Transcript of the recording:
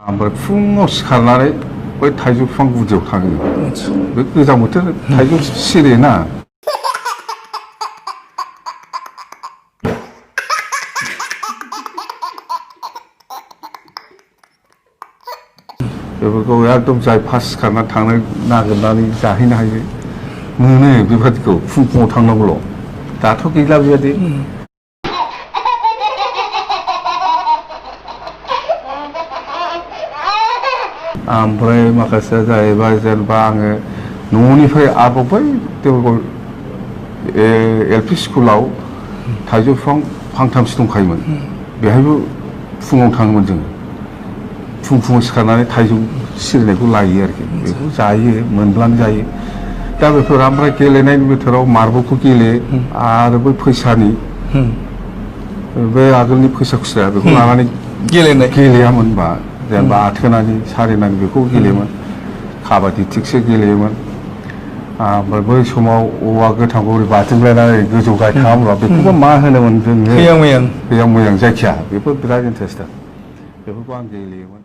ओमफ्राय फुङाव सिखारनानै बै थाइजौ बिफां गुदियाव थाङो। बे गोजां बोथोर थाइजौ सिरियोना। बेफोरखौ एकदम जाय फार्स्ट सिखारनानै थांनो नागिरनानै जाहैनो हायो मोनो बेबादिखौ फुङाव थांनांगौल'। दाथ' गैला बेबादि। ओमफ्राय माखासेया जाहैबाय जेनेबा आङो न'निफ्राय आरोबाव बै देवलगाव एलपि स्कुलाव थाइजौ बिफां फांथामसो दंखायोमोन। बेहायबो फुङाव थाङोमोन जोङो। फुङाव सिखारनानै थाइजौ सिरिनायखौ लायो आरोखि। बेखौ जायो, मोनब्लानो जायो। दा बेफोर ओमफ्राय गेलेनायनि बोथोराव मार्बलखौ गेलेयो आरो बै फैसानि बे आगोलनि फैसा खुस्रा बेखौ लानानै गेलेयामोन होनबा जेनेबा आथोनानै सारेनानै बेखौ गेलेयोमोन। काबादि थिगसे गेलेयोमोन। ओमफ्राय बै समाव औवा गोथांखौ ओरै बादिंलायनानै गोजौ गाहाय खालामोब्ला बेखौबो मा होनोमोन जोङो? हैयां मैयां जायखिया बेफोर बिराद इन्टारेस्ट बेफोरखौ आं गेलेयोमोन।